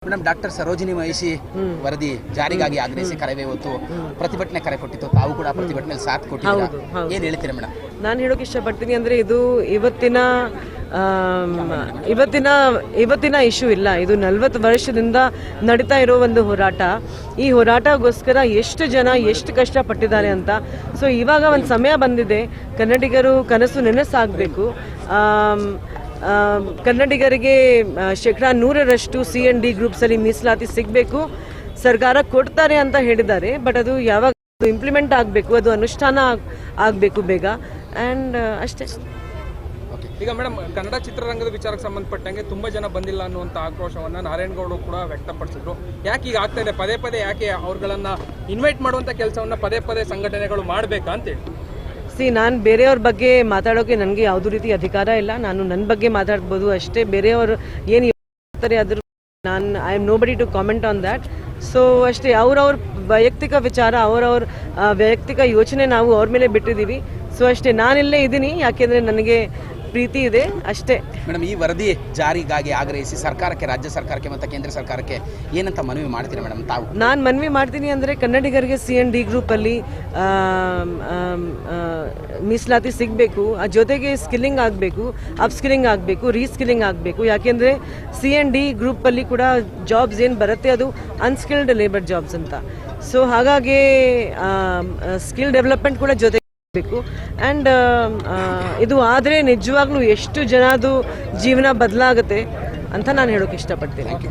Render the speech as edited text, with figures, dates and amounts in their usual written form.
Madam doctor Sarojini Mahishi ವರದಿ ಜಾರಿಗಾಗಿ ಆಗ್ರಹಿಸಿ ಕರೆವೇ ಹೊತ್ತು ಪ್ರತಿಭಟನೆ ಕರೆ ಕೊಟ್ಟಿತ್ತು. ತಾವು ಕೂಡ ಪ್ರತಿಭಟನೆಯಲ್ಲಿ ಸಾಥ್ ಕೊಟ್ಟಿದ್ದೀರಾ, ಏನು ಹೇಳ್ತೀರಾ ಮೇಡಮ್? ನಾನು ಹೇಳೋಕೆ ಇಷ್ಟಪಡ್ತೀನಿ ಅಂದರೆ ಇದು ಇವತ್ತಿನ ಇಶ್ಯೂ ಇಲ್ಲ. ಇದು 40 ವರ್ಷದಿಂದ ನಡೀತಾ ಇರೋ ಒಂದು ಹೋರಾಟ. ಈ ಹೋರಾಟಗೋಸ್ಕರ ಎಷ್ಟು ಜನ ಎಷ್ಟು ಕಷ್ಟಪಟ್ಟಿದ್ದಾರೆ ಅಂತ. ಸೊ ಇವಾಗ ಒಂದು ಸಮಯ ಬಂದಿದೆ, ಕನ್ನಡಿಗರು ಕನಸು ನೆನಸಾಗಬೇಕು. ಕನ್ನಡಿಗರಿಗೆ 100% CND ಗ್ರೂಪ್ಸಲ್ಲಿ ಮೀಸಲಾತಿ ಸಿಗಬೇಕು. ಸರ್ಕಾರ ಕೊಡ್ತಾರೆ ಅಂತ ಹೇಳಿದ್ದಾರೆ, ಬಟ್ ಅದು ಯಾವಾಗ ಇಂಪ್ಲಿಮೆಂಟ್ ಆಗಬೇಕು, ಅದು ಅನುಷ್ಠಾನ ಆಗಬೇಕು ಬೇಗ. ಆ್ಯಂಡ್ ಅಷ್ಟೇ. ಈಗ ಮೇಡಮ್, ಕನ್ನಡ ಚಿತ್ರರಂಗದ ವಿಚಾರಕ್ಕೆ ಸಂಬಂಧಪಟ್ಟಂಗೆ ತುಂಬ ಜನ ಬಂದಿಲ್ಲ ಅನ್ನುವಂಥ ಆಕ್ರೋಶವನ್ನು ನಾರಾಯಣಗೌಡರು ಕೂಡ ವ್ಯಕ್ತಪಡಿಸಿದ್ರು. ಯಾಕೆ ಈಗ ಆಗ್ತಾ ಇದೆ? ಪದೇ ಪದೇ ಯಾಕೆ ಅವ್ರುಗಳನ್ನು ಇನ್ವೈಟ್ ಮಾಡುವಂಥ ಕೆಲಸವನ್ನು ಪದೇ ಪದೇ ಸಂಘಟನೆಗಳು ಮಾಡಬೇಕಾ ಅಂತೇಳಿ? ನಾನು ಬೇರೆಯವ್ರ ಬಗ್ಗೆ ಮಾತಾಡೋಕೆ ನನಗೆ ಯಾವುದೇ ರೀತಿ ಅಧಿಕಾರ ಇಲ್ಲ. ನಾನು ನನ್ನ ಬಗ್ಗೆ ಮಾತಾಡ್ಬೋದು ಅಷ್ಟೇ. ಬೇರೆಯವರು ಏನು ಹೇಳ್ತಾರೆ ಅದ್ರ I am nobody to comment on that. So ಅಷ್ಟೇ, ಅವ್ರವ್ರ ವೈಯಕ್ತಿಕ ವಿಚಾರ, ಅವ್ರವ್ರ ವೈಯಕ್ತಿಕ ಯೋಚನೆ ನಾವು ಅವ್ರ ಮೇಲೆ ಬಿಟ್ಟಿದ್ದೀವಿ. ಸೊ ಅಷ್ಟೇ, ನಾನಿಲ್ಲೇ ಇದ್ದೀನಿ ಯಾಕೆಂದರೆ ನನಗೆ ಪ್ರೀತಿ ಇದೆ ಅಷ್ಟೇ. ಮೇಡಮ್, ಈ ವರದಿ ಜಾರಿಗಾಗಿ ಆಗ್ರಹಿಸಿ ಸರ್ಕಾರಕ್ಕೆ, ರಾಜ್ಯ ಸರ್ಕಾರಕ್ಕೆ ಮತ್ತು ಕೇಂದ್ರ ಸರ್ಕಾರಕ್ಕೆ ಏನಂತ ಮನವಿ ಮಾಡ್ತೀರಾ ಮೇಡಮ್ ತಾವು? ನಾನು ಮನವಿ ಮಾಡ್ತೀನಿ ಅಂದರೆ ಕನ್ನಡಿಗರಿಗೆ CND ಗ್ರೂಪಲ್ಲಿ ಮೀಸಲಾತಿ ಸಿಗಬೇಕು. ಆ ಜೊತೆಗೆ ಸ್ಕಿಲ್ಲಿಂಗ್ ಆಗಬೇಕು, ಅಪ್ಸ್ಕಿಲ್ಲಿಂಗ್ ಆಗಬೇಕು, ರೀಸ್ಕಿಲ್ಲಿಂಗ್ ಆಗಬೇಕು. ಯಾಕೆಂದರೆ CND ಗ್ರೂಪಲ್ಲಿ ಕೂಡ ಜಾಬ್ಸ್ ಏನು ಬರುತ್ತೆ ಅದು ಅನ್ಸ್ಕಿಲ್ಡ್ ಲೇಬರ್ ಜಾಬ್ಸ್ ಅಂತ. ಸೊ ಹಾಗಾಗಿ ಸ್ಕಿಲ್ ಡೆವಲಪ್ಮೆಂಟ್ ಕೂಡ ಜೊತೆಗೆ ಬೇಕು. ಆ್ಯಂಡ್ ಇದು ಆದರೆ ನಿಜವಾಗ್ಲೂ ಎಷ್ಟು ಜನದು ಜೀವನ ಬದಲಾಗುತ್ತೆ ಅಂತ ನಾನು ಹೇಳೋಕೆ ಇಷ್ಟಪಡ್ತೀನಿ. Thank you.